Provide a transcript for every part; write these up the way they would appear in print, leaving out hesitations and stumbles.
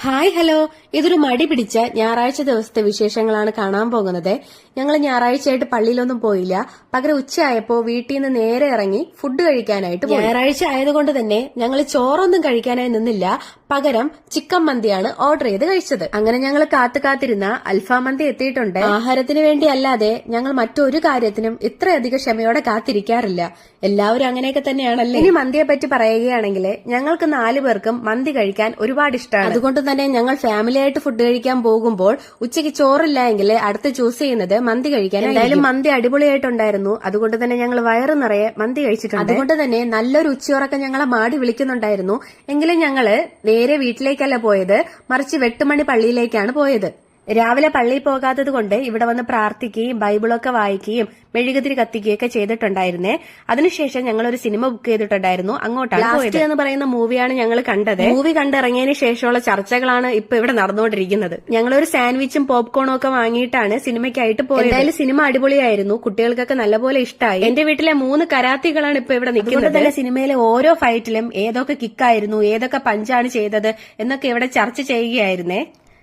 Hi hello, ഇതൊരു മടി പിടിച്ച ഞായറാഴ്ച ദിവസത്തെ വിശേഷങ്ങളാണ് കാണാൻ പോകുന്നത്. ഞങ്ങൾ ഞായറാഴ്ചയായിട്ട് പള്ളിയിലൊന്നും പോയില്ല. പകരം ഉച്ചയായപ്പോ വീട്ടിൽ നിന്ന് നേരെ ഇറങ്ങി ഫുഡ് കഴിക്കാനായിട്ട് പോയി. ഞായറാഴ്ച ആയതുകൊണ്ട് തന്നെ ഞങ്ങൾ ചോറൊന്നും കഴിക്കാനായി നിന്നില്ല. പകരം ചിക്കൻ മന്തിയാണ് ഓർഡർ ചെയ്ത് കഴിച്ചത്. അങ്ങനെ ഞങ്ങൾ കാത്തിരുന്ന അൽഫാം മന്തി എത്തിയിട്ടുണ്ട്. ആഹാരത്തിന് വേണ്ടി അല്ലാതെ ഞങ്ങൾ മറ്റൊരു കാര്യത്തിനും ഇത്രയധികം ക്ഷമയോടെ കാത്തിരിക്കാറില്ല. എല്ലാവരും അങ്ങനെയൊക്കെ തന്നെയാണല്ലേ. ഇനി മന്തിയെ പറ്റി പറയുകയാണെങ്കിൽ ഞങ്ങൾക്ക് 4 പേർക്കും മന്തി കഴിക്കാൻ ഒരുപാട് ഇഷ്ടമാണ്. അതുകൊണ്ട് തന്നെ ഞങ്ങൾ ഫാമിലി ആയിട്ട് ഫുഡ് കഴിക്കാൻ പോകുമ്പോൾ ഉച്ചയ്ക്ക് ചോറില്ല എങ്കിൽ അടുത്ത് ചൂസ് ചെയ്യുന്നത് മന്തി കഴിക്കാൻ. എന്തായാലും മന്തി അടിപൊളിയായിട്ടുണ്ടായിരുന്നു. അതുകൊണ്ട് തന്നെ ഞങ്ങൾ വയറ് നിറയെ മന്തി കഴിച്ചിട്ടുണ്ട്. അതുകൊണ്ട് തന്നെ നല്ലൊരു ഉച്ചയുറക്കം ഞങ്ങളെ മാടി വിളിക്കുന്നുണ്ടായിരുന്നു. എങ്കിലും ഞങ്ങള് നേരെ വീട്ടിലേക്കല്ല പോയത്, മറിച്ച് 8 മണി പള്ളിയിലേക്കാണ് പോയത്. രാവിലെ പള്ളിയിൽ പോകാത്തത് കൊണ്ട് ഇവിടെ വന്ന് പ്രാർത്ഥിക്കുകയും ബൈബിളൊക്കെ വായിക്കുകയും മെഴുകുതിരി കത്തിക്കുകയൊക്കെ ചെയ്തിട്ടുണ്ടായിരുന്നേ. അതിനുശേഷം ഞങ്ങൾ ഒരു സിനിമ ബുക്ക് ചെയ്തിട്ടുണ്ടായിരുന്നു, അങ്ങോട്ടാണ് പോയത്. എന്ന് പറയുന്ന മൂവിയാണ് ഞങ്ങൾ കണ്ടത്. മൂവി കണ്ടിറങ്ങിയതിന് ശേഷമുള്ള ചർച്ചകളാണ് ഇപ്പൊ ഇവിടെ നടന്നുകൊണ്ടിരിക്കുന്നത്. ഞങ്ങളൊരു സാൻഡ്വിച്ചും പോപ്കോണും ഒക്കെ വാങ്ങിയിട്ടാണ് സിനിമയ്ക്കായിട്ട് പോയത്. എന്തായാലും സിനിമ അടിപൊളിയായിരുന്നു, കുട്ടികൾക്കൊക്കെ നല്ലപോലെ ഇഷ്ടമായി. എന്റെ വീട്ടിലെ 3 കരാത്തികളാണ് ഇപ്പൊ ഇവിടെ നിൽക്കുന്നത്. തന്നെ സിനിമയിലെ ഓരോ ഫൈറ്റിലും ഏതൊക്കെ കിക്കായിരുന്നു, ഏതൊക്കെ പഞ്ചാണ് ചെയ്തത് എന്നൊക്കെ ഇവിടെ ചർച്ച ചെയ്യുകയായിരുന്നേ.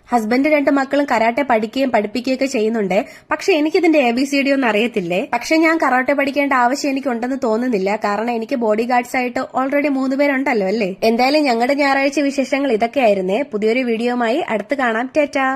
ഹസ്ബൻഡ് 2 മക്കളും കരാട്ടെ പഠിക്കുകയും പഠിപ്പിക്കുകയൊക്കെ ചെയ്യുന്നുണ്ട്. പക്ഷെ എനിക്കിതിന്റെ ABCD ഒന്നും അറിയത്തില്ലേ. പക്ഷെ ഞാൻ കരാട്ടെ പഠിക്കേണ്ട ആവശ്യം എനിക്കുണ്ടെന്ന് തോന്നുന്നില്ല. കാരണം എനിക്ക് ബോഡി ഗാർഡ്സ് ആയിട്ട് ഓൾറെഡി 3 പേരുണ്ടല്ലോ അല്ലേ. എന്തായാലും ഞങ്ങളുടെ ഞായറാഴ്ച വിശേഷങ്ങൾ ഇതൊക്കെയായിരുന്നേ. പുതിയൊരു വീഡിയോയുമായി അടുത്ത് കാണാം. ടാറ്റാ.